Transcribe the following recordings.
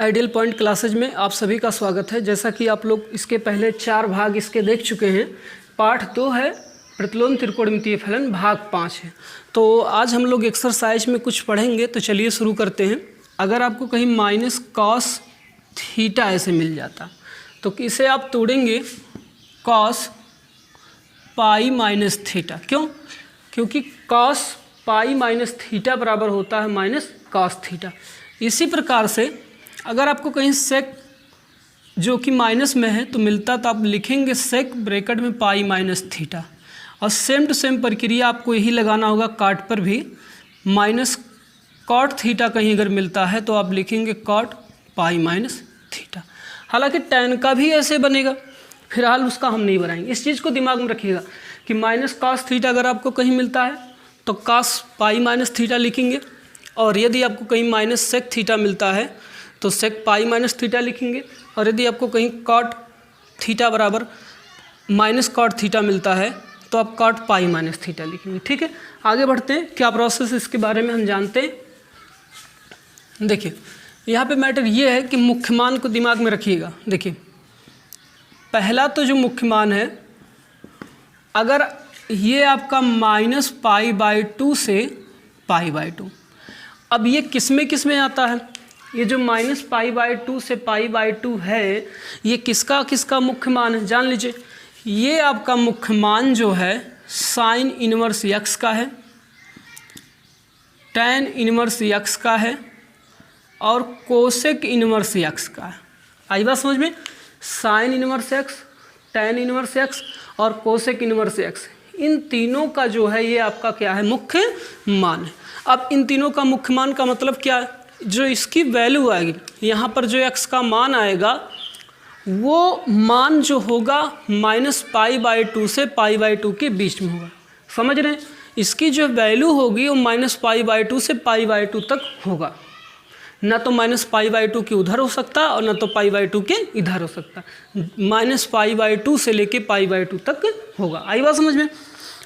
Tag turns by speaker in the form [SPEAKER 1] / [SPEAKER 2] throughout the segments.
[SPEAKER 1] Ideal point classes में आप सभी का स्वागत है। जैसा कि आप लोग इसके पहले 4 भाग इसके देख चुके हैं। पाठ 2 है प्रतिलोम त्रिकोणमितीय फलन, भाग 5 है। तो आज हम लोग एक्सरसाइज में कुछ पढ़ेंगे, तो चलिए शुरू करते हैं। अगर आपको कहीं माइनस कॉस थीटा ऐसे मिल जाता तो इसे आप तोड़ेंगे कॉस पाई माइनस थीटा। क्यों? क्योंकि कॉस पाई माइनस थीटा बराबर होता है माइनस कॉस थीटा। इसी प्रकार से अगर आपको कहीं सेक जो कि माइनस में है तो मिलता, तो आप लिखेंगे सेक ब्रैकेट में पाई माइनस थीटा। और सेम टू सेम प्रक्रिया आपको यही लगाना होगा काट पर भी। माइनस कॉट थीटा कहीं अगर मिलता है तो आप लिखेंगे कॉट पाई माइनस थीटा। हालांकि टैन का भी ऐसे बनेगा, फिलहाल उसका हम नहीं बनाएंगे। इस चीज़ को दिमाग में रखिएगा कि माइनस कॉस थीटा अगर आपको कहीं मिलता है तो कॉस पाई माइनस थीटा लिखेंगे, और यदि आपको कहीं माइनस सेक थीटा मिलता है तो सेक पाई माइनस थीटा लिखेंगे, और यदि आपको कहीं कॉट थीटा बराबर माइनस कॉट थीटा मिलता है तो आप कॉट पाई माइनस थीटा लिखेंगे। ठीक है, आगे बढ़ते हैं। क्या प्रोसेस इसके बारे में हम जानते हैं। देखिए यहाँ पे मैटर ये है कि मुख्य मान को दिमाग में रखिएगा। देखिए पहला तो जो मुख्य मान है, अगर ये आपका माइनस पाई बाई 2 से पाई बाई 2, अब ये किस में आता है? ये जो माइनस पाई बाई 2 से पाई बाई 2 है, ये किसका मुख्य मान है? जान लीजिए, ये आपका मुख्य मान जो है साइन इनवर्स यक्स का है, टैन इनवर्स यक्स का है और कोसेक इनवर्स यक्स का है। आई बात समझ में? Sine inverse x, tan inverse x और कोसेक इनवर्स एक्स, इन तीनों का जो है ये आपका क्या है? मुख्य मान है। अब इन तीनों का मुख्य मान का मतलब क्या है? जो इसकी वैल्यू आएगी, यहाँ पर जो x का मान आएगा वो मान जो होगा माइनस पाई बाई 2 से पाई बाई 2 के बीच में होगा। समझ रहे हैं? इसकी जो वैल्यू होगी वो माइनस पाई बाई 2 से पाई बाई 2 तक होगा। ना तो माइनस पाई बाई 2 के उधर हो सकता और ना तो पाई बाई 2 के इधर हो सकता। माइनस पाई बाई 2 से लेके पाई बाई 2 तक होगा। आई बात समझ में?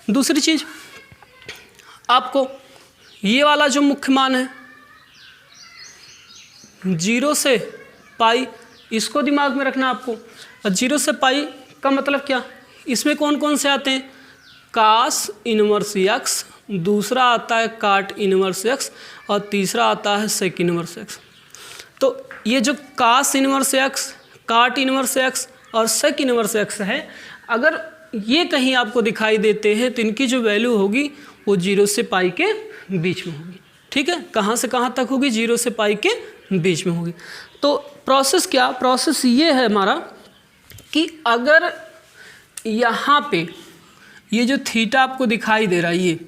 [SPEAKER 1] दूसरी चीज़, आपको ये वाला जो मुख्य मान है 0 से पाई, इसको दिमाग में रखना आपको। और 0 से पाई का मतलब क्या? इसमें कौन कौन से आते हैं? कास इनवर्स एक्स, दूसरा आता है काट इनवर्स एक्स और तीसरा आता है सेक इनवर्स एक्स। तो ये जो कास इनवर्स एक्स, काट इनवर्स एक्स और सेक इनवर्स एक्स है, अगर ये कहीं आपको दिखाई देते हैं तो इनकी जो वैल्यू होगी वो 0 से पाई के बीच में होगी। ठीक है, कहाँ से कहाँ तक होगी? 0 से पाई के बीच में होगी। तो प्रोसेस क्या? प्रोसेस ये है हमारा कि अगर यहाँ पे ये जो थीटा आपको दिखाई दे रहा है,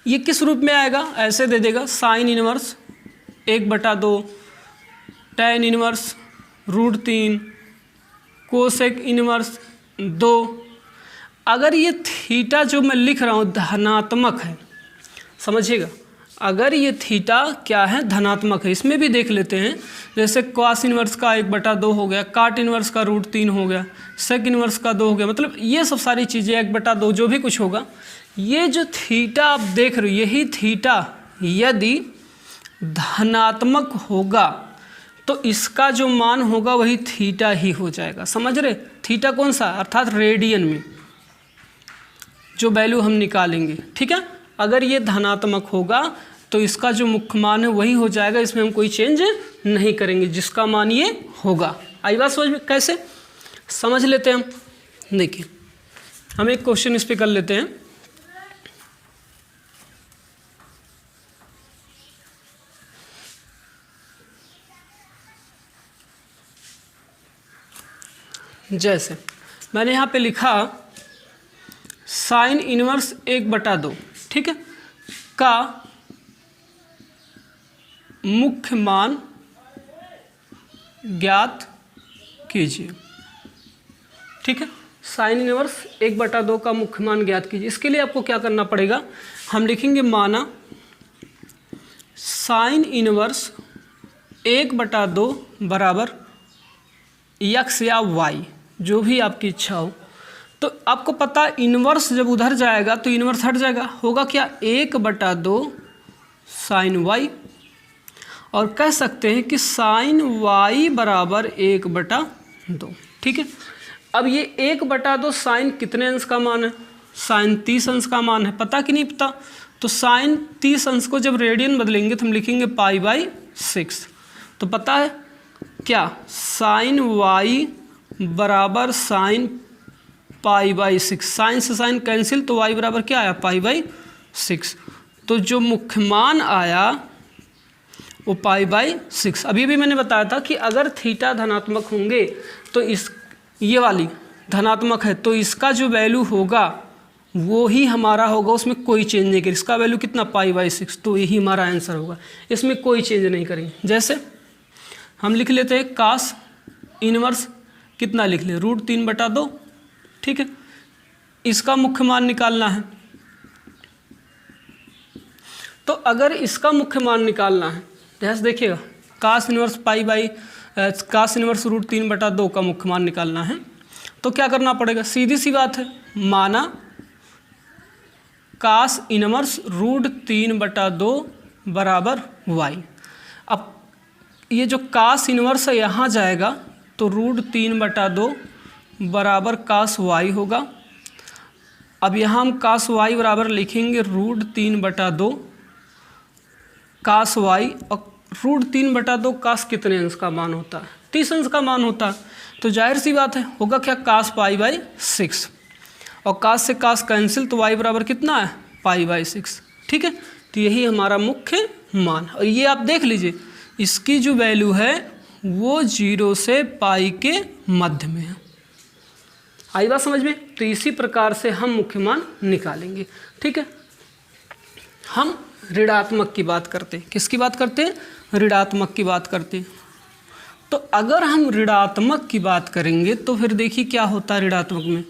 [SPEAKER 1] ये किस रूप में आएगा? ऐसे दे देगा sign inverse 1/2, tan inverse √3, cosec inverse 2। अगर ये थीटा जो मैं लिख रहा हूँ धनात्मक है, समझिएगा, अगर ये थीटा क्या है? धनात्मक है। इसमें भी देख लेते हैं, जैसे कॉस इनवर्स का 1/2 हो गया, काट इनवर्स का √3 हो गया, सेक इनवर्स का 2 हो गया, मतलब ये सब सारी चीज़ें 1/2 जो भी कुछ होगा, ये जो थीटा आप देख रहे हो, यही थीटा यदि धनात्मक होगा तो इसका जो मान होगा वही थीटा ही हो जाएगा। समझ रहे? थीटा कौन सा? अर्थात रेडियन में जो वैल्यू हम निकालेंगे। ठीक है, अगर ये धनात्मक होगा तो इसका जो मुख्य मान है वही हो जाएगा, इसमें हम कोई चेंज नहीं करेंगे, जिसका मान ये होगा। आई बात समझ में? कैसे समझ लेते हैं हम। देखिए हम एक क्वेश्चन इस पे कर लेते हैं। जैसे मैंने यहाँ पे लिखा साइन इनवर्स 1/2, ठीक है, का मुख्य मान ज्ञात कीजिए। ठीक है, साइन इनवर्स 1/2 का मुख्य मान ज्ञात कीजिए। इसके लिए आपको क्या करना पड़ेगा? हम लिखेंगे माना साइन इनवर्स 1/2 बराबर यक्स या वाई, जो भी आपकी इच्छा हो। तो आपको पता इन्वर्स जब उधर जाएगा तो इन्वर्स हट जाएगा, होगा क्या? 1/2 साइन वाई और कह सकते हैं कि साइन y बराबर 1/2। ठीक है, अब ये 1/2 साइन कितने अंश का मान है? साइन 30 अंश का मान है। पता कि नहीं पता? तो साइन 30 अंश को जब रेडियन बदलेंगे तो हम लिखेंगे π/6। तो पता है क्या? साइन y बराबर साइन π/6। साइन से साइन कैंसिल, तो y बराबर क्या आया? π/6। तो जो मुख्य मान आया वो π/6। अभी भी मैंने बताया था कि अगर थीटा धनात्मक होंगे तो ये वाली धनात्मक है तो इसका जो वैल्यू होगा वो ही हमारा होगा, उसमें कोई चेंज नहीं करें। इसका वैल्यू कितना? π/6, तो यही हमारा आंसर होगा, इसमें कोई चेंज नहीं करेंगे। जैसे हम लिख लेते हैं कास इनवर्स कितना लिख ले? √3/2। ठीक है, इसका मुख्य मान निकालना है। तो अगर इसका मुख्य मान निकालना है, जैसे देखिएगा कास इनवर्स √3/2 का मुख्य मान निकालना है तो क्या करना पड़ेगा? सीधी सी बात है, माना कास इनवर्स √3/2 बराबर y। अब ये जो कास इनवर्स है यहाँ जाएगा तो √3/2 बराबर कास y होगा। अब यहाँ हम कास y बराबर लिखेंगे √3/2 कास y, और √3/2 कास कितने अंश का मान होता है? 30 अंश का मान होता है। तो जाहिर सी बात है होगा क्या? कास π/6, और कास से कास कैंसिल, तो y बराबर कितना है? π/6। ठीक है, तो यही हमारा मुख्य मान। और ये आप देख लीजिए इसकी जो वैल्यू है वो 0 से पाई के मध्य में है। आई बात समझ में? तो इसी प्रकार से हम मुख्य मान निकालेंगे। ठीक है, हम ऋणात्मक की बात करते हैं। किसकी बात करते हैं? ऋणात्मक की बात करते हैं। तो अगर हम ऋणात्मक की बात करेंगे तो फिर देखिए क्या होता है ऋणात्मक में।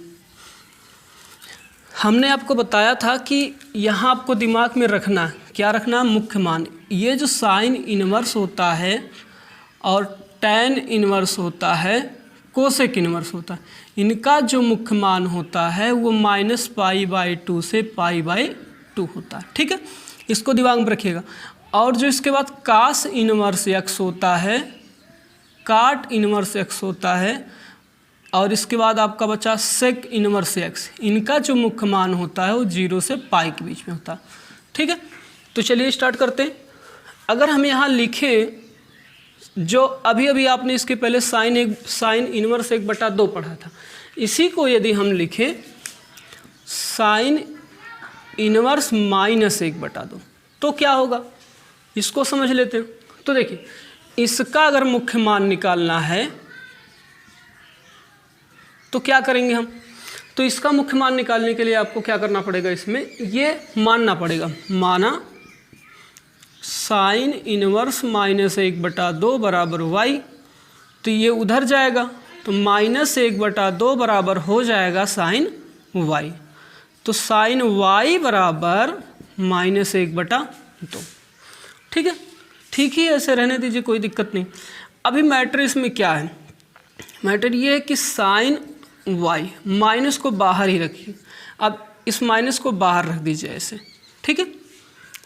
[SPEAKER 1] हमने आपको बताया था कि यहाँ आपको दिमाग में रखना है, क्या रखना है? मुख्य मान। ये जो साइन इनवर्स होता है और टैन इनवर्स होता है, कोसेक इनवर्स होता है, इनका जो मुख्य मान होता है वो -π/2 से π/2 होता है। ठीक है, इसको दिमाग में रखिएगा। और जो इसके बाद कास इनवर्स x होता है, काट इनवर्स x होता है, और इसके बाद आपका बचा सेक इनवर्स x, इनका जो मुख्य मान होता है वो 0 से पाई के बीच में होता है। ठीक है, तो चलिए स्टार्ट करते हैं। अगर हम यहाँ लिखें जो अभी अभी आपने इसके पहले साइन इनवर्स 1/2 पढ़ा था, इसी को यदि हम लिखें साइन इनवर्स -1/2 तो क्या होगा? इसको समझ लेते हैं। तो देखिए इसका अगर मुख्य मान निकालना है तो क्या करेंगे हम? तो इसका मुख्य मान निकालने के लिए आपको क्या करना पड़ेगा? इसमें ये मानना पड़ेगा, माना साइन इनवर्स -1/2 बराबर y, तो ये उधर जाएगा तो -1/2 बराबर हो जाएगा साइन y। तो साइन y बराबर -1/2। ठीक है, ठीक ही ऐसे रहने दीजिए, कोई दिक्कत नहीं। अभी मैटर इसमें क्या है? मैटर ये है कि साइन y, माइनस को बाहर ही रखिए। अब इस माइनस को बाहर रख दीजिए ऐसे। ठीक है,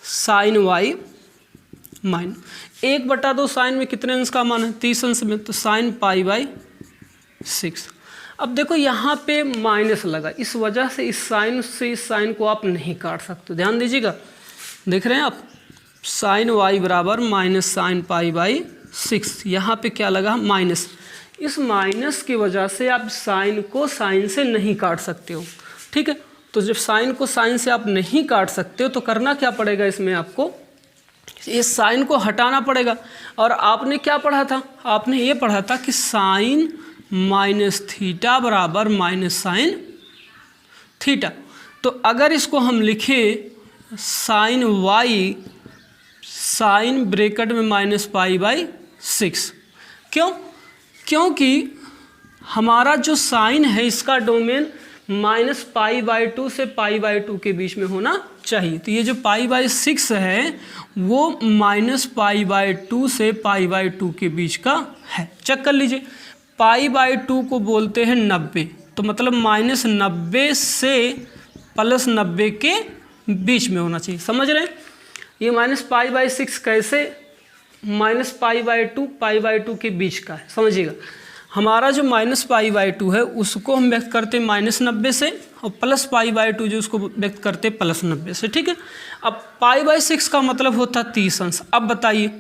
[SPEAKER 1] साइन y -1/2 साइन में कितने अंश का मान है? 30 अंश में, तो साइन π/6। अब देखो यहाँ पे माइनस लगा, इस वजह से इस साइन को आप नहीं काट सकते। ध्यान दीजिएगा, देख रहे हैं आप, साइन y बराबर -sin π/6, यहाँ पे क्या लगा? माइनस। इस माइनस की वजह से आप साइन को साइन से नहीं काट सकते हो। ठीक है, तो जब साइन को साइन से आप नहीं काट सकते हो तो करना क्या पड़ेगा? इसमें आपको इस साइन को हटाना पड़ेगा। और आपने क्या पढ़ा था? आपने ये पढ़ा था कि साइन -θ बराबर -sin θ। तो अगर इसको हम लिखें साइन y साइन ब्रैकेट में -π/6, क्योंकि हमारा जो साइन है इसका डोमेन -π/2 से π/2 के बीच में होना चाहिए। तो ये जो π/6 है वो -π/2 से π/2 के बीच का है। चेक कर लीजिए, π/2 को बोलते हैं 90, तो मतलब -90 से +90 के बीच में होना चाहिए। समझ रहे हैं? ये -π/6 कैसे -π/2 π/2 के बीच का है। समझिएगा, हमारा जो -π/2 है उसको हम व्यक्त करते हैं -90 से, और +π/2 जो उसको व्यक्त करते हैं +90 से। ठीक है, अब π/6 का मतलब होता है 30 अंश। अब बताइए,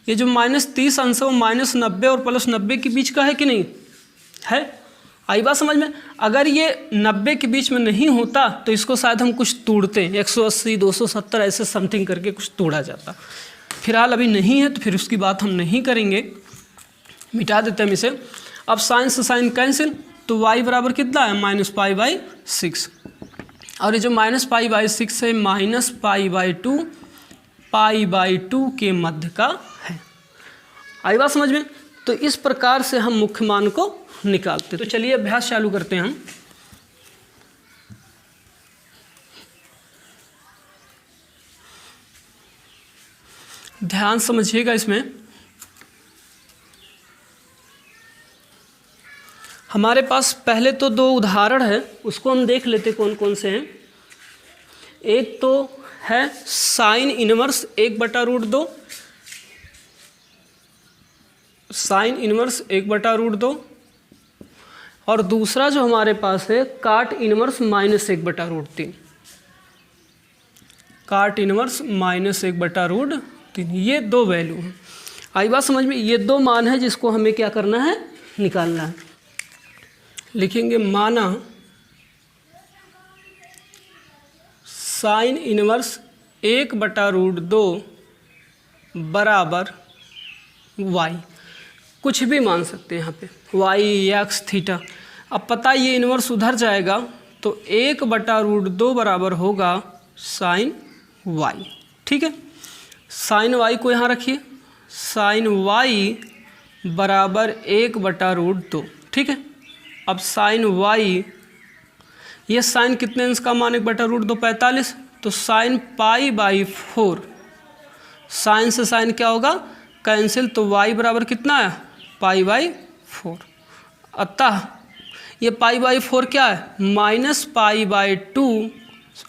[SPEAKER 1] ये जो -30 अंश है वो -90 और +90 के बीच का है कि नहीं है? आई बात समझ में? अगर ये 90 के बीच में नहीं होता तो इसको शायद हम कुछ तोड़ते हैं, 180 270 ऐसे समथिंग करके कुछ तोड़ा जाता। फिलहाल अभी नहीं है तो फिर उसकी बात हम नहीं करेंगे, मिटा देते हैं हम इसे। अब साइन से साइन कैंसिल, तो y बराबर कितना है -π/6, और ये जो -π/6 है -π/2 π/2 के मध्य का है। आई बात समझ में? तो इस प्रकार से हम मुख्य मान को निकालते। तो चलिए अभ्यास चालू करते हैं हम। ध्यान समझिएगा इसमें। हमारे पास पहले तो 2 उदाहरण है, उसको हम देख लेते कौन कौन से हैं। एक तो है साइन इनवर्स 1/√2, साइन इनवर्स 1/√2, और दूसरा जो हमारे पास है काट इनवर्स -1/√3, काट इनवर्स -1/√3। ये 2 वैल्यू हैं। आई बात समझ में? ये 2 मान है जिसको हमें क्या करना है, निकालना है। लिखेंगे माना साइन इनवर्स 1/√2 बराबर y, कुछ भी मान सकते हैं यहाँ पे, y x थीटा। अब पता ये इनवर्स उधर जाएगा तो 1/√2 बराबर होगा साइन y। ठीक है, साइन y को यहाँ रखिए, साइन y बराबर 1/√2। ठीक है, अब साइन y, ये साइन कितने अंश का मान 1/√2 45, तो साइन π/4, साइन से साइन क्या होगा, कैंसिल, तो y बराबर कितना है π/4। अतः ये π/4 क्या है, -π/2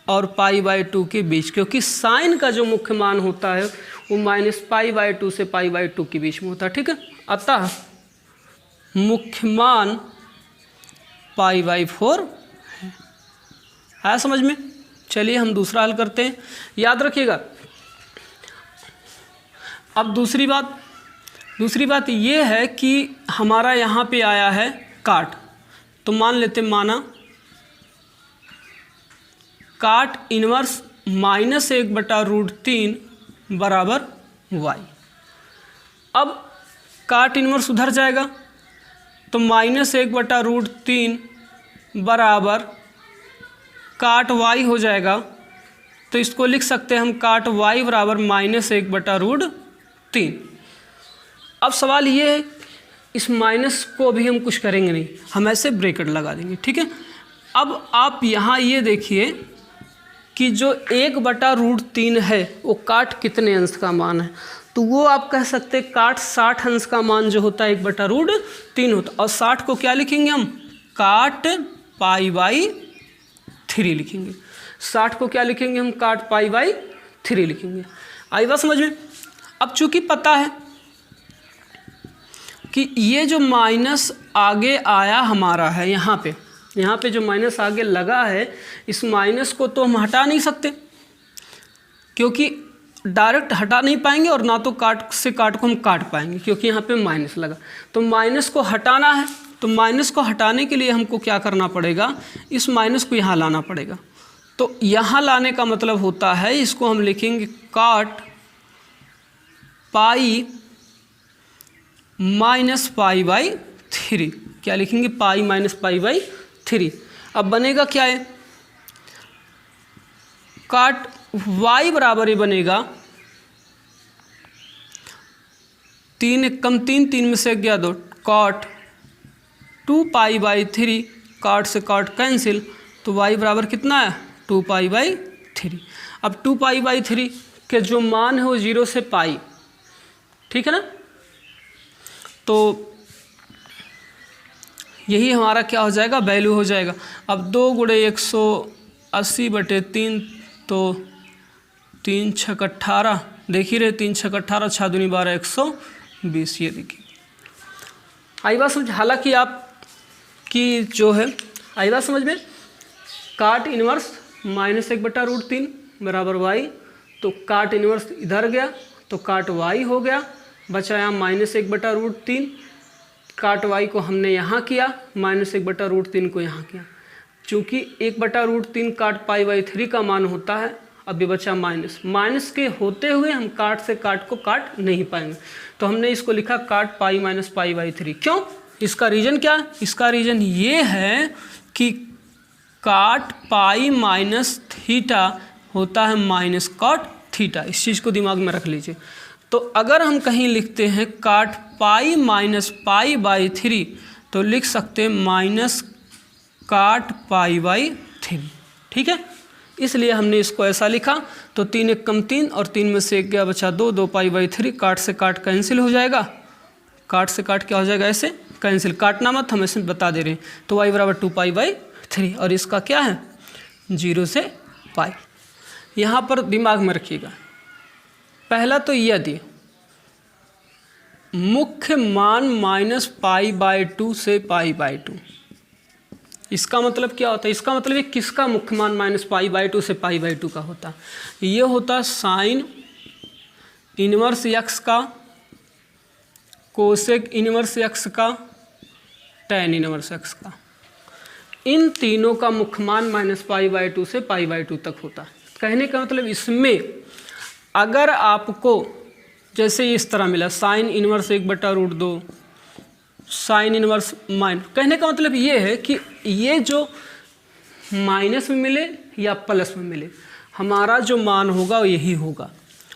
[SPEAKER 1] और π/2 के बीच, क्योंकि साइन का जो मुख्य मान होता है वो -π/2 से π/2 के बीच में होता है। ठीक है, अतः मुख्य मान π/4 है। आया समझ में? चलिए हम दूसरा हल करते हैं। याद रखिएगा। अब दूसरी बात ये है कि हमारा यहाँ पे आया है काट, तो मान लेते माना काट इनवर्स -1/√3 बराबर y। अब काट इनवर्स उधर जाएगा तो -1/√3 बराबर काट y हो जाएगा, तो इसको लिख सकते हैं हम काट y बराबर -1/√3। अब सवाल ये है, इस माइनस को अभी हम कुछ करेंगे नहीं, हम ऐसे ब्रैकेट लगा देंगे। ठीक है, अब आप यहाँ ये देखिए कि जो 1/√3 है वो काट कितने अंश का मान है, तो वो आप कह सकते हैं काट 60 अंश का मान जो होता है 1/√3 होता है। और 60 को क्या लिखेंगे हम, काट π/3 लिखेंगे। 60 को क्या लिखेंगे हम, काट π/3 लिखेंगे। आई बात समझ में? अब चूंकि पता है कि ये जो माइनस आगे आया हमारा है, यहाँ पे जो माइनस आगे लगा है, इस माइनस को तो हम हटा नहीं सकते, क्योंकि डायरेक्ट हटा नहीं पाएंगे और ना तो काट से काट को हम काट पाएंगे, क्योंकि यहाँ पे माइनस लगा। तो माइनस को हटाना है, तो माइनस को हटाने के लिए हमको क्या करना पड़ेगा, इस माइनस को यहाँ लाना पड़ेगा। तो यहाँ लाने का मतलब होता है, इसको हम लिखेंगे काट पाई -π/3। क्या लिखेंगे, पाई -π/3। अब बनेगा क्या है, काट y बराबर ही बनेगा 3 × 3 3 में से गया 2, काट 2π/3, काट से काट कैंसिल, तो y बराबर कितना है 2π/3। अब 2π/3 के जो मान है वो 0 से पाई, ठीक है ना, तो यही हमारा क्या हो जाएगा, वैल्यू हो जाएगा। अब 2 × 180/3, तो 3 × 6 = 18, देख ही रहे, 3 छक 18, 6 दूनी 12, 120। ये देखिए आई बात समझ। हालांकि आप की जो है आई बात समझ में, काट इनवर्स -1/√3 बराबर y, तो काट इनवर्स इधर गया तो काट y हो गया, बचा यहाँ -1/√3। काट y को हमने यहाँ किया, -1/√3 को यहाँ किया। चूँकि 1/√3 काट π/3 का मान होता है, अब ये बचा माइनस के होते हुए हम काट से काट को काट नहीं पाएंगे, तो हमने इसको लिखा काट पाई माइनस π/3। क्यों? इसका रीजन क्या? इसका रीजन ये है कि काट पाई माइनस थीटा होता है माइनस कॉट थीटा। इस चीज़ को दिमाग में रख लीजिए। तो अगर हम कहीं लिखते हैं काट पाई माइनस π/3 तो लिख सकते हैं माइनस काट π/3। ठीक है, इसलिए हमने इसको ऐसा लिखा। तो 3 1 कम 3 और 3 में से 1 गया, बचा 2, 2 π/3। काट से काट कैंसिल हो जाएगा, काट से काट क्या हो जाएगा, ऐसे कैंसिल। काटना मत, हम ऐसे बता दे रहे हैं। तो y बराबर 2 π/3 और इसका क्या है 0 से पाई। यहाँ पर दिमाग में रखिएगा, पहला तो यदि मुख्य मान -π/2 से π/2, इसका मतलब क्या होता है? इसका मतलब ये किसका मुख्य मान -π/2 से π/2 का होता? ये होता साइन इनवर्स x का, कोसेक इनवर्स x का, टैन इनवर्स x का। इन तीनों का मुख्य मान -π/2 से π/2 तक होता है। कहने का मतलब इसमें अगर आपको जैसे इस तरह मिला sine inverse 1/√2, sine inverse mine, कहने का मतलब ये है कि ये जो माइनस में मिले या प्लस में मिले, हमारा जो मान होगा यही होगा,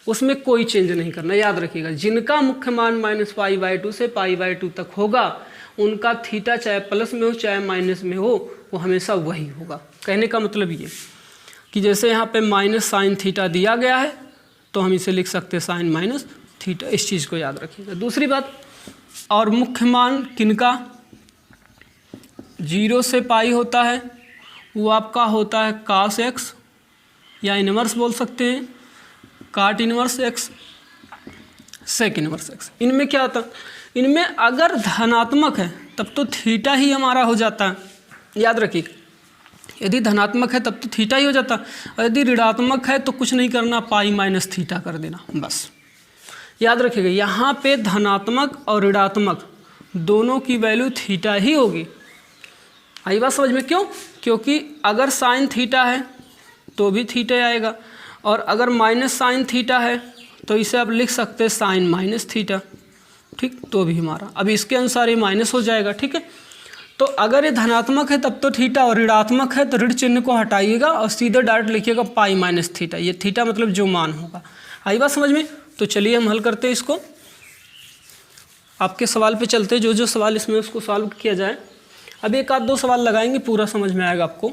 [SPEAKER 1] उसमें कोई चेंज नहीं करना। याद रखिएगा, जिनका मुख्य मान -π/2 से π/2 तक होगा उनका थीटा चाहे प्लस में हो चाहे माइनस में हो, वो हमेशा वही होगा। कहने का मतलब ये कि जैसे यहाँ पे माइनस साइन थीटा दिया गया है तो हम इसे लिख सकते हैं साइन माइनस थीटा। इस चीज़ को याद रखिएगा। दूसरी बात, और मुख्य मान किनका 0 से पाई होता है, वो आपका होता है कास एक्स या इनवर्स बोल सकते हैं, cot inverse x, sec inverse x. इनमें क्या होता है, इनमें अगर धनात्मक है तब तो थीटा ही हमारा हो जाता है। याद रखिएगा, यदि धनात्मक है तब तो थीटा ही हो जाता, और यदि ऋणात्मक है तो कुछ नहीं करना, पाई माइनस थीटा कर देना बस। याद रखिएगा, यहाँ पे धनात्मक और ऋणात्मक दोनों की वैल्यू थीटा ही होगी। आई बात समझ में? क्यों? क्योंकि अगर साइन थीटा है तो भी थीटा आएगा, और अगर माइनस साइन थीटा है तो इसे आप लिख सकते हैं साइन माइनस थीटा। ठीक, तो भी हमारा अब इसके अनुसार ये माइनस हो जाएगा। ठीक है, तो अगर ये धनात्मक है तब तो थीटा, और ऋणात्मक है तो ऋण चिन्ह को हटाइएगा और सीधे डायरेक्ट लिखिएगा पाई माइनस थीटा। ये थीटा मतलब जो मान होगा। आई बात समझ में? तो चलिए हम हल करते हैं इसको। आपके सवाल पे चलते हैं, जो जो सवाल इसमें उसको सॉल्व किया जाए। अब 1 आध 2 सवाल लगाएंगे, पूरा समझ में आएगा। आपको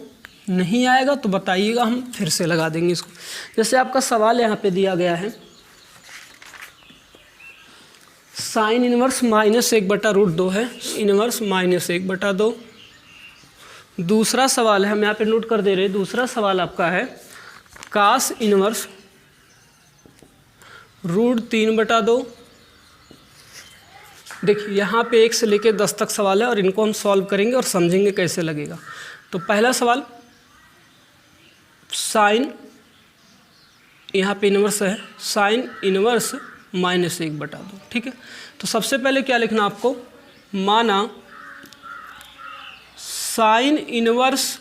[SPEAKER 1] नहीं आएगा तो बताइएगा, हम फिर से लगा देंगे इसको। जैसे आपका सवाल यहाँ पे दिया गया है, साइन इनवर्स -1/√2 है, इनवर्स -1/2। दूसरा सवाल है, हम यहाँ पे नोट कर दे रहे हैं, दूसरा सवाल आपका है कास इनवर्स √3/2। देखिए यहाँ पे 1 से लेकर 10 तक सवाल है और इनको हम सॉल्व करेंगे और समझेंगे कैसे लगेगा। तो पहला सवाल, साइन, यहाँ पे इनवर्स है, साइन इनवर्स -1/2। ठीक है, तो सबसे पहले क्या लिखना आपको, माना साइन इनवर्स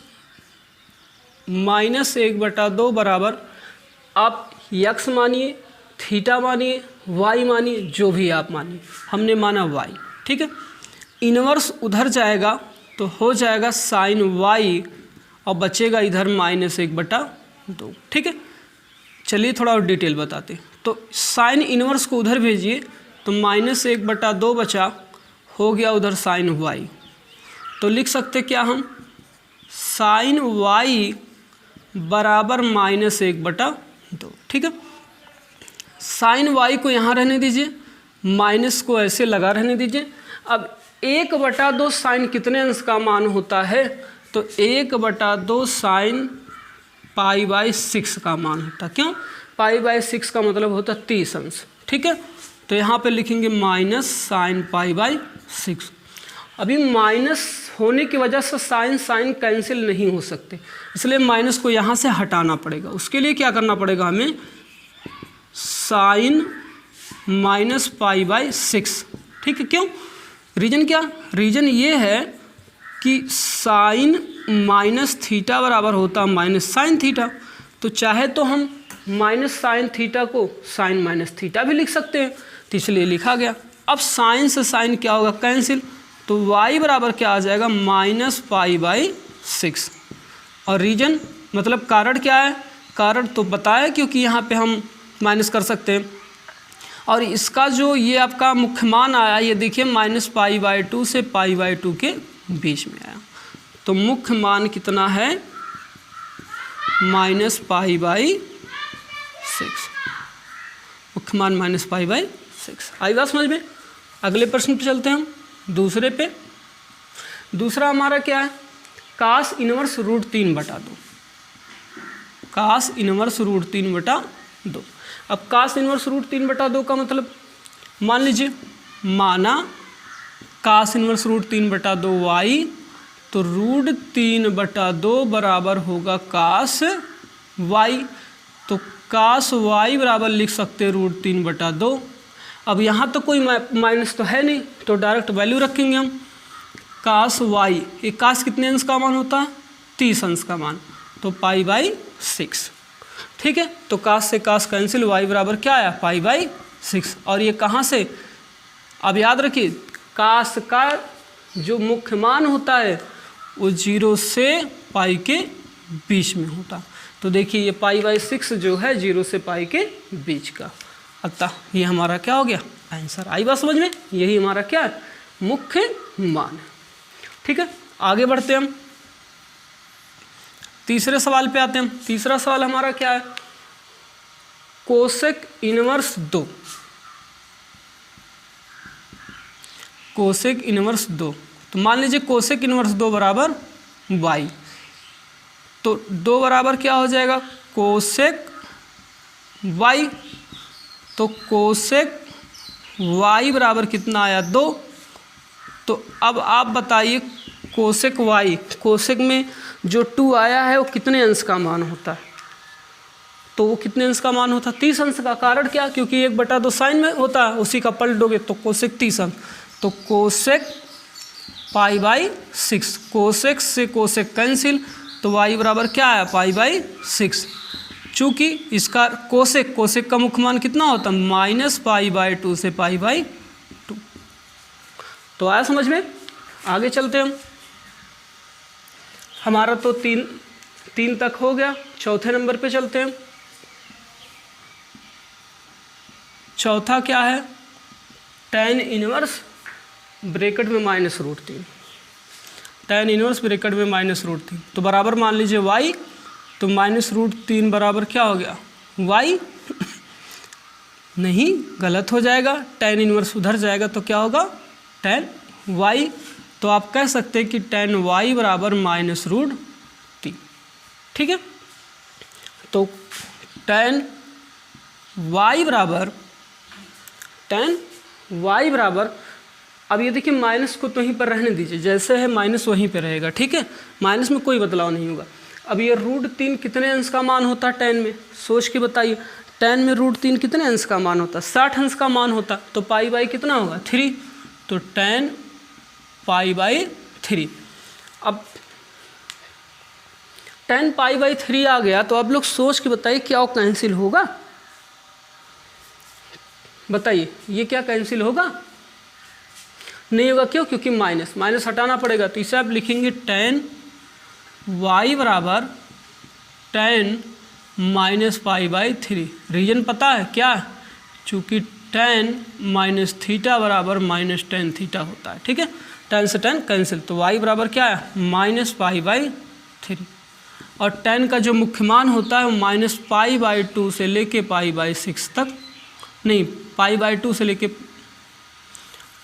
[SPEAKER 1] -1/2 बराबर, आप यक्स मानिए, थीटा मानिए, वाई मानिए, जो भी आप मानिए, हमने माना वाई। ठीक है, इनवर्स उधर जाएगा तो हो जाएगा साइन वाई और बचेगा इधर -1/2। ठीक है, चलिए थोड़ा और डिटेल बताते हैं। तो साइन इनवर्स को उधर भेजिए तो -1/2 बचा, हो गया उधर साइन वाई। तो लिख सकते क्या हम, साइन वाई बराबर -1/2। ठीक है, साइन वाई को यहाँ रहने दीजिए, माइनस को ऐसे लगा रहने दीजिए। अब 1/2 साइन कितने अंश का मान होता है, तो 1/2 साइन π/6 का मान होता है। क्यों? पाई बाई 6 का मतलब होता है 30 अंश, ठीक है। तो यहाँ पे लिखेंगे माइनस साइन पाई बाई 6। अभी माइनस होने की वजह से साइन साइन कैंसिल नहीं हो सकते, इसलिए माइनस को यहाँ से हटाना पड़ेगा। उसके लिए क्या करना पड़ेगा हमें, साइन माइनस पाई बाई 6, ठीक है। क्यों, रीजन क्या, रीजन ये है कि साइन माइनस थीटा बराबर होता है माइनस साइन थीटा। तो चाहे तो हम माइनस साइन थीटा को साइन माइनस थीटा भी लिख सकते हैं, तो इसलिए लिखा गया। अब साइन से साइन क्या होगा, कैंसिल, तो y बराबर क्या आ जाएगा, माइनस पाई बाई 6। और रीजन मतलब कारण क्या है, कारण तो बताया क्योंकि यहाँ पे हम माइनस कर सकते हैं। और इसका जो ये आपका मुख्य मान आया, ये देखिए माइनस पाई बाई 2 से पाई बाई 2 के बीच में आया। तो मुख्य मान कितना है, माइनस पाई बाई 6, मुख्य मान माइनस पाई बाई 6। आई बात समझ में। अगले प्रश्न पे चलते हैं हम, दूसरे पे। दूसरा हमारा क्या है, कास इनवर्स रूट 3/2, कास इनवर्स रूट 3/2। अब कास इनवर्स रूट 3/2 का मतलब, मान लीजिए माना कास इनवर्स रूट 3/2 y, तो रूट 3/2 बराबर होगा कास y। तो कास y बराबर लिख सकते हैं रूट 3/2। अब यहाँ तो कोई माइनस तो है नहीं, तो डायरेक्ट वैल्यू रखेंगे हम। कास y, ये कास कितने अंश का मान होता है, 30 अंश का मान, तो पाई बाई 6, ठीक है। तो कास से कास कैंसिल, y बराबर क्या आया, पाई बाई 6। और ये कहाँ से, अब याद रखिए कास का जो मुख्य मान होता है वो 0 से पाई के बीच में होता। तो देखिए ये पाई बाई 6 जो है 0 से पाई के बीच का, अतः ये हमारा क्या हो गया, आंसर। आई बात समझ में, यही हमारा क्या है, मुख्य मान है, ठीक है। आगे बढ़ते हैं हम, तीसरे सवाल पे आते हैं। तीसरा सवाल हमारा क्या है, कोसेक इनवर्स 2, कोसेक इनवर्स 2। तो मान लीजिए कोसेक इनवर्स 2 बराबर y, तो 2 बराबर क्या हो जाएगा, कोसेक y। तो कोसेक y बराबर कितना आया, 2। तो अब आप बताइए कोसेक y, कोसेक में जो 2 आया है वो कितने अंश का मान होता है, तो वो कितने अंश का मान होता है, 30 अंश का। कारण क्या, क्योंकि 1/2 साइन में होता है, उसी का पलटोगे तो कोसेक 30 अंश। तो कोसेक पाई बाई 6, कोसेक से कोसेक कैंसिल, तो y बराबर क्या आया, पाई बाई 6। चूँकि इसका कोसेक, कोसेक का मुख्य मान कितना होता है, माइनस पाई बाई 2 से पाई बाई 2। तो आया समझ में। आगे चलते हम, हमारा तो तीन तक हो गया। चौथे नंबर पे चलते हैं। चौथा क्या है, tan इनवर्स ब्रैकेट में minus root 3, tan inverse bracket में माइनस रूट 3। तो बराबर मान लीजिए y, तो माइनस रूट 3 बराबर क्या हो गया, y। नहीं, गलत हो जाएगा, tan इनवर्स उधर जाएगा तो क्या होगा, tan y। तो आप कह सकते हैं कि tan y बराबर माइनस रूट 3, ठीक है। तो tan y बराबर, अब ये देखिए माइनस को तो वहीं पर रहने दीजिए, जैसे है माइनस वहीं पर रहेगा, ठीक है। माइनस में कोई बदलाव नहीं होगा। अब ये रूट 3 कितने अंश का मान होता है tan में, सोच के बताइए। tan में रूट 3 कितने अंश का मान होता है, 60 अंश का मान होता। तो पाई बाई कितना होगा, 3। तो tan पाई बाई 3। अब tan पाई बाई 3 आ गया, तो आप लोग सोच के बताइए क्या वो कैंसिल होगा, बताइए ये क्या कैंसिल होगा, नहीं होगा। क्यों, क्योंकि माइनस हटाना पड़ेगा। तो इसे आप लिखेंगे tan y बराबर tan minus pi by 3। Reason पता है क्या, चूँकि tan माइनस थीटा बराबर माइनस tan थीटा होता है, ठीक है। tan से tan कैंसिल, तो y बराबर क्या है, माइनस पाई बाई 3। और tan का जो मुख्य मान होता है वो माइनस पाई बाई 2 से लेके पाई बाई 6 तक, नहीं पाई बाई 2 से लेके,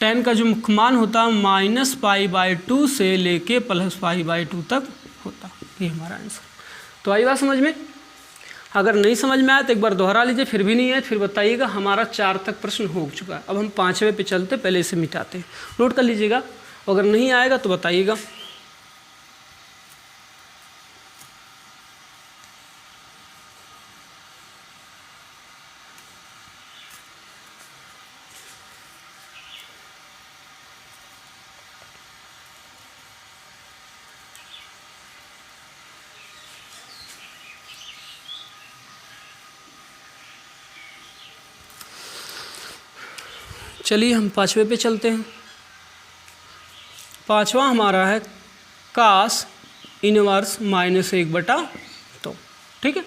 [SPEAKER 1] tan का जो मुख्य मान होता है माइनस पाई बाई 2 से लेके प्लस पाई बाई 2 तक होता। ये हमारा आंसर। तो आई बात समझ में। अगर नहीं समझ में आया तो एक बार दोहरा लीजिए, फिर भी नहीं है फिर बताइएगा। हमारा 4 तक प्रश्न हो चुका है। अब हम 5वें पे चलते, पहले इसे मिटाते हैं, नोट कर लीजिएगा। अगर नहीं आएगा तो बताइएगा। चलिए हम 5वें पे चलते हैं। 5वां हमारा है कास इनवर्स -1/2। ठीक है,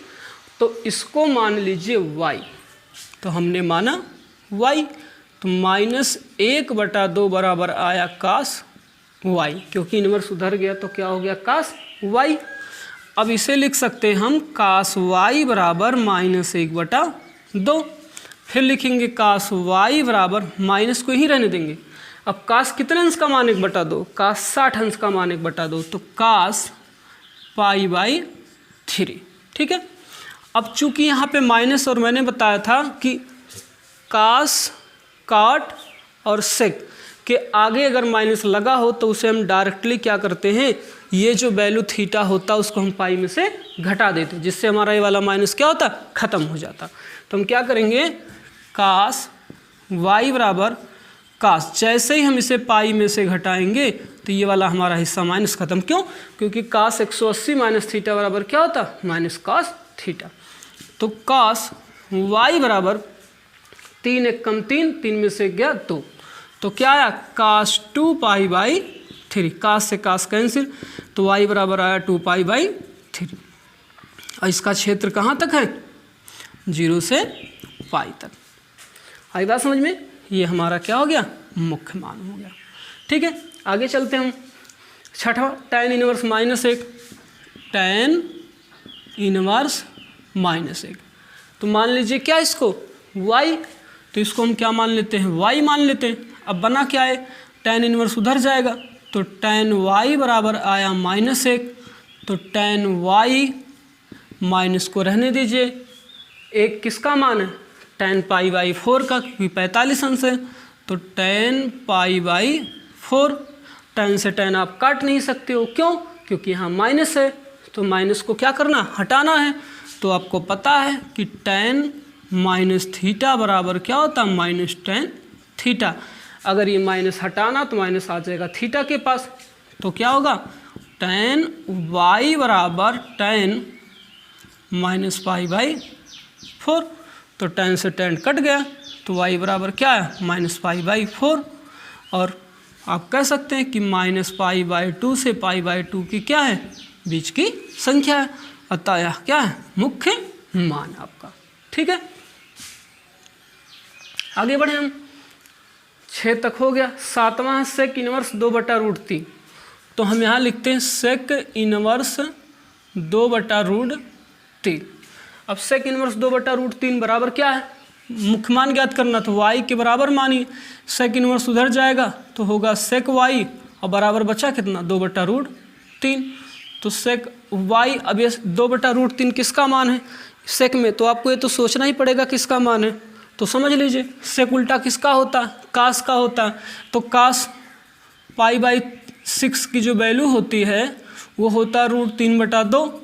[SPEAKER 1] तो इसको मान लीजिए y, तो हमने माना y, तो -1/2 बराबर आया कास y, क्योंकि इनवर्स उधर गया तो क्या हो गया कास y। अब इसे लिख सकते हैं हम कास y बराबर -1/2। फिर लिखेंगे कास y बराबर, माइनस को ही रहने देंगे। अब कास कितने अंश का मान 1/2, कास 60 अंश का मान 1/2, तो कास π/3। ठीक है, अब चूंकि यहाँ पे माइनस, और मैंने बताया था कि कास, काट और सेक के आगे अगर माइनस लगा हो तो उसे हम डायरेक्टली क्या करते हैं, ये जो वैल्यू थीटा होता है उसको हम पाई में से घटा देते, जिससे हमारा ये वाला माइनस क्या होता, खत्म हो जाता। तो हम क्या करेंगे, कास y बराबर कास, जैसे ही हम इसे पाई में से घटाएंगे तो ये वाला हमारा हिस्सा माइनस खत्म। क्यों, क्योंकि कास 180 माइनस थीटा बराबर क्या होता, माइनस कास थीटा। तो कास y बराबर 3 × 1 = 3, 3 में से गया 2, तो क्या आया कास 2π/3। कास से कास कैंसिल, तो y बराबर आया 2π/3। और इसका क्षेत्र कहाँ तक है, 0 से पाई तक। आई बात समझ में, ये हमारा क्या हो गया, मुख्य मान हो गया। ठीक है, आगे चलते हम। 6वां tan इनवर्स -1, tan इनवर्स -1, तो मान लीजिए क्या इसको y, तो इसको हम क्या मान लेते हैं, y मान लेते हैं। अब बना क्या है, tan इनवर्स उधर जाएगा, तो tan y बराबर आया -1, तो tan y माइनस को रहने दीजिए, एक किसका मान है, tan π/4 का, क्योंकि 45 अंश है, तो tan π/4। tan से tan आप काट नहीं सकते हो, क्यों, क्योंकि यहाँ माइनस है, तो माइनस को क्या करना, हटाना है। तो आपको पता है कि tan -θ बराबर क्या होता है, -tan θ। अगर ये माइनस हटाना तो माइनस आ जाएगा थीटा के पास, तो क्या होगा, tan y बराबर tan -π/4, तो tan से tan कट गया, तो y बराबर क्या है, -π/4। और आप कह सकते हैं कि -π/2 से π/2 की क्या है, बीच की संख्या है, अतः यह क्या है, मुख्य मान आपका। ठीक है, आगे बढ़े हम। 6 तक हो गया। 7वां सेक इनवर्स 2/√3, तो हम यहाँ लिखते हैं सेक इनवर्स 2/√3। अब सेक इनवर्स 2/√3 बराबर क्या है, मुख्य मान ज्ञात करना, तो y के बराबर मानिए, सेक इनवर्स उधर जाएगा तो होगा सेक y, और बराबर बचा कितना, 2/√3। तो सेक y, अब ये 2/√3 किसका मान है सेक में, तो आपको ये तो सोचना ही पड़ेगा किसका मान है। तो समझ लीजिए, सेक उल्टा किसका होता है, कास का होता है। तो कास π/6 की जो वैल्यू होती है वो होता है √3/2,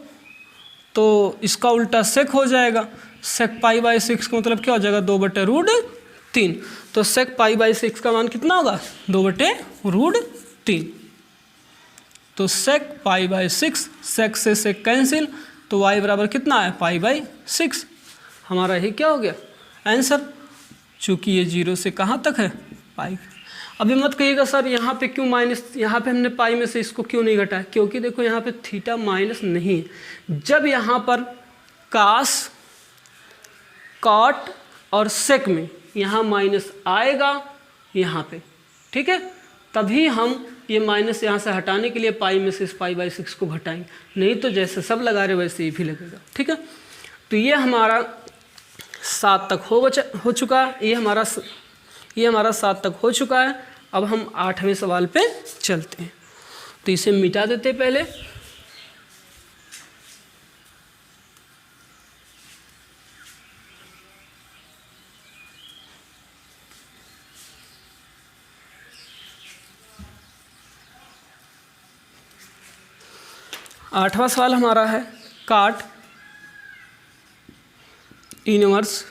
[SPEAKER 1] तो इसका उल्टा सेक हो जाएगा। सेक π/6 का मतलब क्या हो जाएगा, 2/√3। तो सेक π/6 का मान कितना होगा, 2/√3। तो सेक π/6, सेक से सेक कैंसिल, तो y बराबर कितना है, π/6। हमारा यही क्या हो गया आंसर, चूँकि ये 0 से कहाँ तक है, पाई। अभी मत कहिएगा सर यहाँ पे क्यों माइनस, यहाँ पे हमने पाई में से इसको क्यों नहीं घटाया, क्योंकि देखो यहाँ पे थीटा माइनस नहीं है। जब यहाँ पर कास, कॉट और सेक में यहाँ माइनस आएगा यहाँ पे, ठीक है, तभी हम ये माइनस यहाँ से हटाने के लिए पाई में से इस π/6 को घटाएंगे, नहीं तो जैसे सब लगा रहे वैसे ये भी लगेगा। ठीक है, तो ये हमारा 7 तक हो चुका है, ये हमारा 7 तक हो चुका है। अब हम 8वें सवाल पे चलते हैं, तो इसे मिटा देते पहले। 8वां सवाल हमारा है काट इनवर्स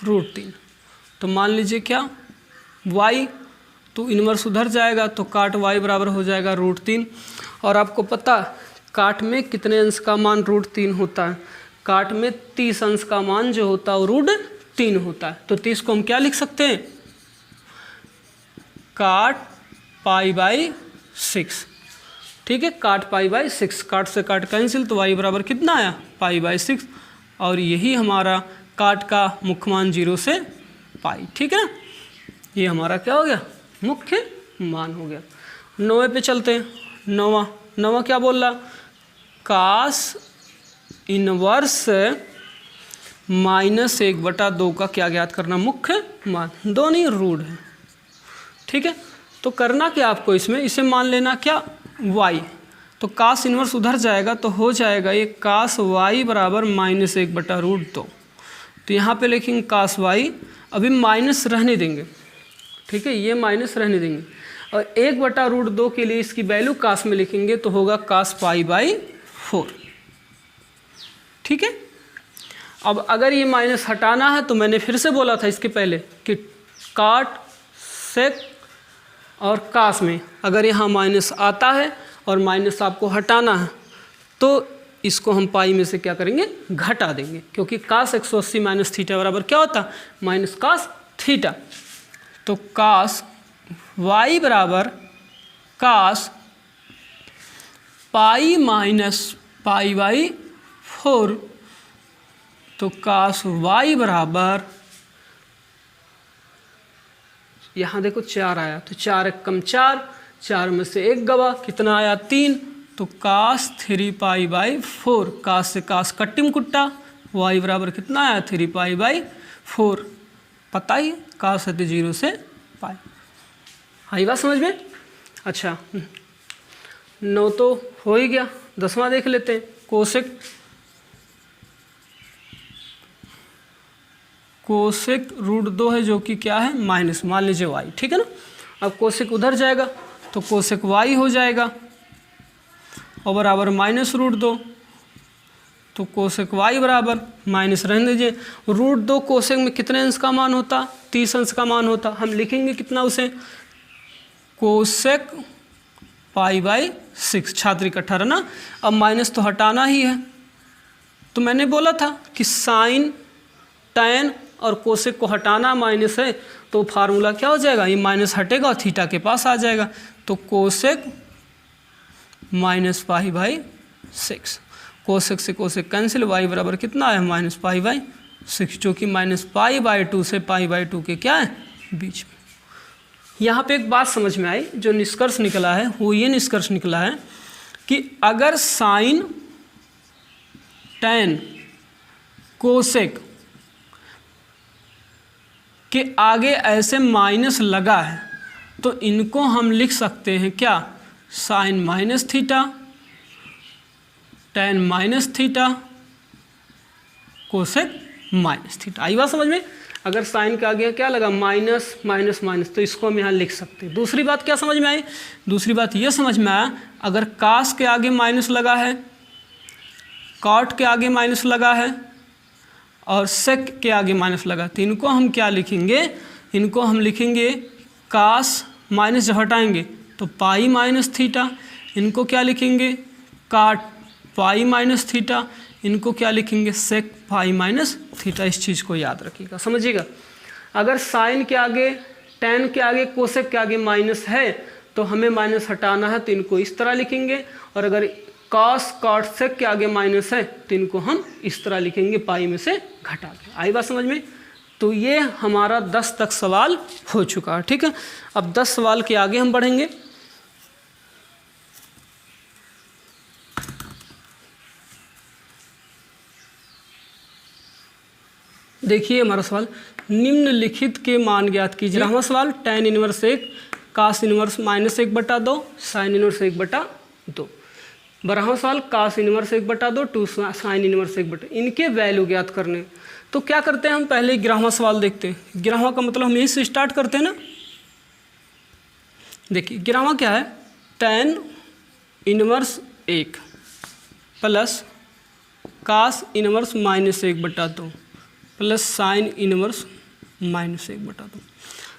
[SPEAKER 1] √3। तो मान लीजिए क्या y, तो इनवर्स उधर जाएगा तो काट y बराबर हो जाएगा √3। और आपको पता काट में कितने अंश का मान √3 होता है? काट में 30 अंश का मान जो होता है वो √3 होता है। तो 30 को हम क्या लिख सकते हैं? काट π/6। ठीक है, काट π/6, काट से काट कैंसिल, तो y बराबर कितना आया? π/6। और यही हमारा काट का मुख्य मान 0 से π। ठीक है ना, ये हमारा क्या हो गया? मुख्य मान हो गया। 9वें पे चलते हैं। 9वां क्या बोल रहा? कास इनवर्स -1/2 का क्या ज्ञात करना? मुख्य मान। दोनों ही रूट है। ठीक है, तो करना क्या आपको इसमें? इसे मान लेना क्या? y। तो कास इनवर्स उधर जाएगा तो हो जाएगा ये कास y बराबर -1/√2। तो यहाँ पे लिखेंगे कास y, अभी माइनस रहने देंगे। ठीक है, ये माइनस रहने देंगे और 1/√2 के लिए इसकी वैल्यू कास में लिखेंगे तो होगा कास π/4। ठीक है, अब अगर ये माइनस हटाना है तो मैंने फिर से बोला था इसके पहले कि काट सेक और कास में अगर यहाँ माइनस आता है और माइनस आपको हटाना है तो इसको हम पाई में से क्या करेंगे? घटा देंगे, क्योंकि कास 180 माइनस थीटा बराबर क्या होता? Minus cos theta. तो कास y बराबर कास पाई माइनस π/4। तो कास y बराबर, यहाँ देखो 4 आया तो 4 × 4, 4 में से 1 गवा, कितना आया? 3। तो कास 3π/4, कास से कास कट्टिम कुट्टा, y बराबर कितना आया? 3π/4। पता ही कास है 0 से π। आई बात समझ में? अच्छा, 9 तो हो ही गया। 10वां देख लेते हैं। कोसेक √2 है जो कि क्या है? माइनस, मान लीजिए y। ठीक है ना, अब कोसेक उधर जाएगा तो कोसेक y हो जाएगा और बराबर -√2। तो कोसेक y बराबर माइनस रहने दीजिए, √2 कोसेक में कितने अंश का मान होता? 30 अंश का मान होता। हम लिखेंगे कितना उसे? कोसेक π/6। छात्र इकट्ठा रहना। अब माइनस तो हटाना ही है, तो मैंने बोला था कि साइन टैन और कोसेक को हटाना माइनस है तो फार्मूला क्या हो जाएगा? ये माइनस हटेगा और थीटा के पास आ जाएगा। तो कोसेक -π/6, कोसेक से कोसेक कैंसिल, y बराबर कितना है? -π/6, जो कि -π/2 से π/2 के क्या है? बीच में। यहाँ पे एक बात समझ में आई, जो निष्कर्ष निकला है वो ये निष्कर्ष निकला है कि अगर साइन टैन कोसेक के आगे ऐसे माइनस लगा है तो इनको हम लिख सकते हैं क्या? Sine minus theta, tan minus theta, cosec minus theta. आई बात समझ में? अगर साइन के आगे क्या लगा? माइनस माइनस माइनस, तो इसको हम यहाँ लिख सकते हैं। दूसरी बात क्या समझ में आई? दूसरी बात ये समझ में आया, अगर कास के आगे माइनस लगा है, कॉट के आगे माइनस लगा है और सेक के आगे माइनस लगा, तो इनको हम क्या लिखेंगे? इनको हम लिखेंगे कास माइनस जब हटाएंगे तो पाई माइनस थीटा। इनको क्या लिखेंगे? काट पाई माइनस थीटा। इनको क्या लिखेंगे? सेक पाई माइनस थीटा। इस चीज़ को याद रखिएगा, समझिएगा। अगर साइन के आगे, टैन के आगे, कोसेक के आगे माइनस है तो हमें माइनस हटाना है तो इनको इस तरह लिखेंगे, और अगर कॉस कॉट सेक के आगे माइनस है तो इनको हम इस तरह लिखेंगे, पाई में से घटा के। आई बात समझ में? तो ये हमारा 10 तक सवाल हो चुका है। ठीक है, अब 10 सवाल के आगे हम बढ़ेंगे। देखिए हमारा सवाल, निम्नलिखित के मान ज्ञात कीजिए। हमारा सवाल tan इनवर्स 1 कास इनवर्स -1/2 साइन इनवर्स 1/2। 12वां सवाल कास इनवर्स 1/2 2 साइन इनवर्स 1/2। इनके वैल्यू ज्ञात करने। तो क्या करते हैं हम? पहले 11वां सवाल देखते हैं। 11वां का मतलब हम यहीं से स्टार्ट करते हैं ना। देखिए 11वां क्या है? tan inverse 1 plus cos inverse -1/2 plus sine inverse -1/2।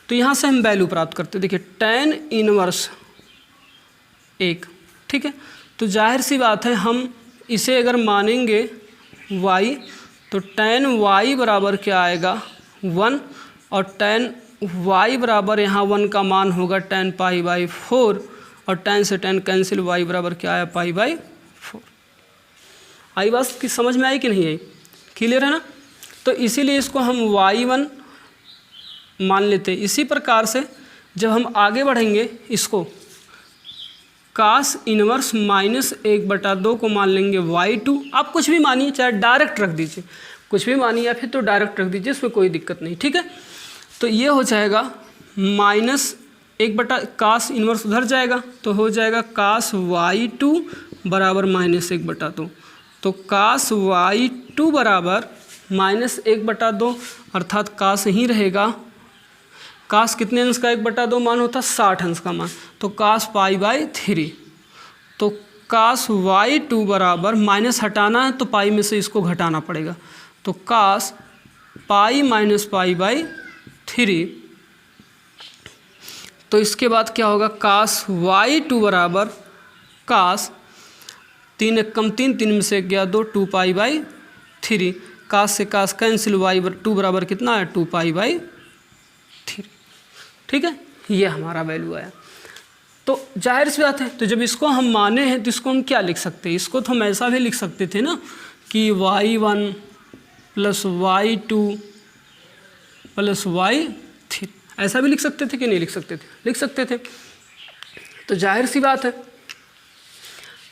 [SPEAKER 1] तो यहाँ से हम वैल्यू प्राप्त करते हैं। देखिए tan इनवर्स 1, ठीक है। तो जाहिर सी बात है हम इसे अगर मानेंगे y, तो tan y बराबर क्या आएगा 1, और tan y बराबर यहाँ 1 का मान होगा tan π/4, और tan से tan कैंसिल, y बराबर क्या आया π/4। आई बात की समझ में आई कि नहीं आई? क्लियर है ना? तो इसीलिए इसको हम y1 मान लेते हैं। इसी प्रकार से जब हम आगे बढ़ेंगे इसको कास इनवर्स -1/2 को मान लेंगे y2। आप कुछ भी मानिए, चाहे डायरेक्ट रख दीजिए, कुछ भी मानिए या फिर तो डायरेक्ट रख दीजिए, इसमें कोई दिक्कत नहीं, ठीक है। तो ये हो जाएगा -1 कास इनवर्स उधर जाएगा तो हो जाएगा कास y2 बराबर -1/2। तो कास y2 बराबर -1/2, अर्थात कास ही रहेगा। कास कितने अंश का 1/2 मान होता? 60 अंश का मान। तो कास π/3। तो कास y2 बराबर माइनस हटाना है तो पाई में से इसको घटाना पड़ेगा। तो कास पाई माइनस π/3। तो इसके बाद क्या होगा? कास y2 बराबर कास 3 × 3, 3 में से 1 गया 2, 2π/3। कास से कास कैंसिल, y2 बराबर कितना है 2π/3, ठीक है। ये हमारा वैल्यू आया। तो जाहिर सी बात है, तो जब इसको हम माने हैं तो इसको हम क्या लिख सकते हैं? इसको तो हम ऐसा भी लिख सकते थे ना कि y1 + y2 + y3, ऐसा भी लिख सकते थे कि नहीं लिख सकते थे? लिख सकते थे। तो जाहिर सी बात है,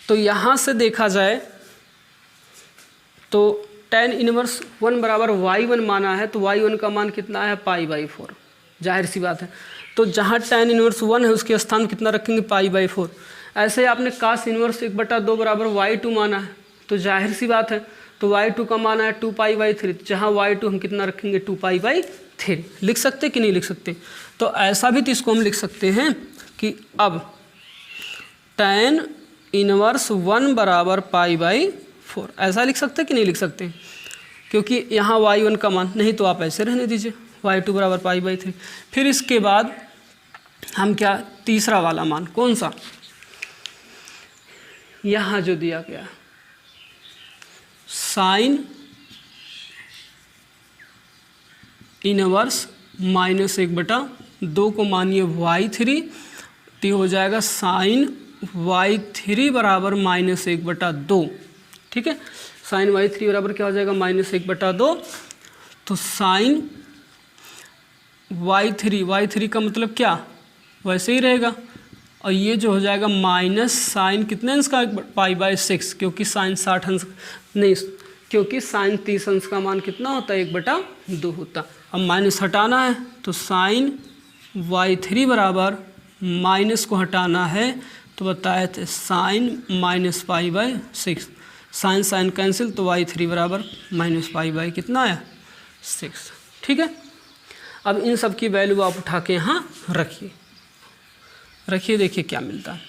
[SPEAKER 1] तो यहाँ से देखा जाए तो tan इनवर्स 1 बराबर y1 माना है, तो y1 का मान कितना है π/4। जाहिर सी बात है, तो जहाँ tan इनवर्स 1 है उसके स्थान कितना रखेंगे π/4। ऐसे आपने कास इनवर्स 1/2 बराबर y2 माना है, तो जाहिर सी बात है, तो y2 का मान है 2π/3, जहाँ y2 हम कितना रखेंगे 2π/3। लिख सकते कि नहीं लिख सकते? तो ऐसा भी तो इसको हम लिख सकते हैं कि अब tan इनवर्स 1 बराबर π/4, ऐसा लिख सकते कि नहीं लिख सकते? क्योंकि यहाँ y1 का मान नहीं, तो आप ऐसे रहने दीजिए y2 बराबर π/3। फिर इसके बाद हम क्या, तीसरा वाला मान कौन सा, यहाँ जो दिया गया साइन इनवर्स -1/2 को मानिए y3, तो हो जाएगा साइन y3 बराबर -1/2, ठीक है। साइन y3 बराबर क्या हो जाएगा -1/2। तो साइन y3 का मतलब क्या, वैसे ही रहेगा, और ये जो हो जाएगा माइनस साइन कितने अंश का π/6, क्योंकि साइन 60 अंश नहीं, क्योंकि साइन 30 अंश का मान कितना होता है 1/2 होता। अब माइनस हटाना है तो साइन y3 बराबर माइनस को हटाना है तो बताए थे साइन -π/6, साइन साइन कैंसिल, तो y3 बराबर -π/ कितना है 6, ठीक है। अब इन सब की वैल्यू आप उठा के यहाँ रखिए, देखिए क्या मिलता है।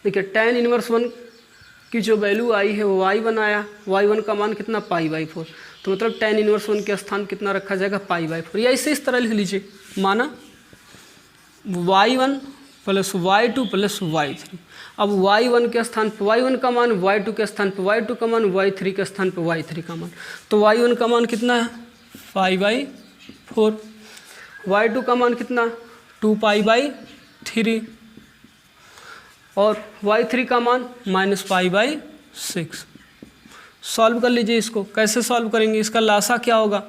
[SPEAKER 1] देखिए tan इनवर्स 1 की जो वैल्यू आई है वो y1 आया, y1 का मान कितना π/4, तो मतलब tan इनवर्स 1 के स्थान कितना रखा जाएगा π/4, या इसे इस तरह लिख लीजिए, माना y1 + y2 + y3। अब y1 के स्थान पर y1 का मान, y2 के स्थान पर y2 का मान, y3 के स्थान पर y3 का मान, तो y1 का मान कितना है π/4, y2 का मान कितना 2π/3 और y3 का मान -π/6। सॉल्व कर लीजिए इसको। कैसे सॉल्व करेंगे? इसका लासा क्या होगा?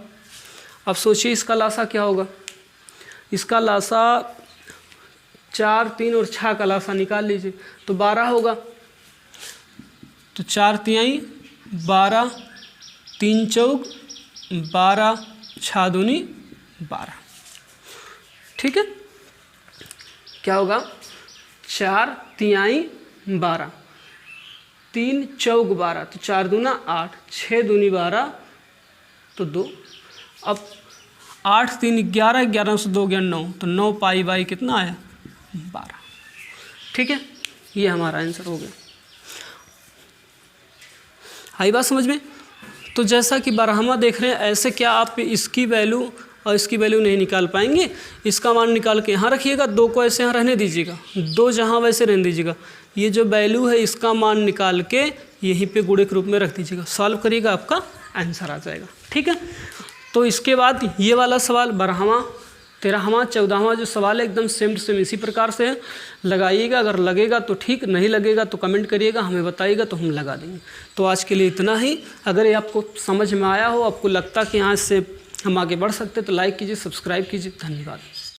[SPEAKER 1] अब सोचिए इसका लासा क्या होगा। इसका लासा 4, 3 और 6 का लासा निकाल लीजिए तो 12 होगा। तो 4 तिहाई 12, 3 चौक 12, 6 दूनी 12, ठीक है। क्या होगा 4 तिहाई 12, 3 चौक 12, तो 4 दूना 8, 6 दूनी 12 तो 2। अब 8 3 11, 11 से 2 गया 9, तो 9π/, कितना आया 12, ठीक है। ये हमारा आंसर हो गया। आई बात समझ में? तो जैसा कि बारहमा देख रहे हैं, ऐसे क्या आप इसकी वैल्यू और इसकी वैल्यू नहीं निकाल पाएंगे? इसका मान निकाल के यहाँ रखिएगा, 2 को ऐसे यहाँ रहने दीजिएगा, 2 जहाँ वैसे रहने दीजिएगा, ये जो वैल्यू है इसका मान निकाल के यहीं पे गुणे के रूप में रख दीजिएगा, सॉल्व करिएगा, आपका आंसर आ जाएगा। ठीक है, तो इसके बाद ये वाला सवाल 12वां 13वां 14वां जो सवाल है एकदम सेम टू सेम इसी प्रकार से है, लगाइएगा। अगर लगेगा तो ठीक, नहीं लगेगा तो कमेंट करिएगा, हमें बताइएगा तो हम लगा देंगे। तो आज के लिए इतना ही। अगर ये आपको समझ में आया हो, आपको लगता कि यहाँ से हम आगे बढ़ सकते, तो लाइक कीजिए, सब्सक्राइब कीजिए। धन्यवाद।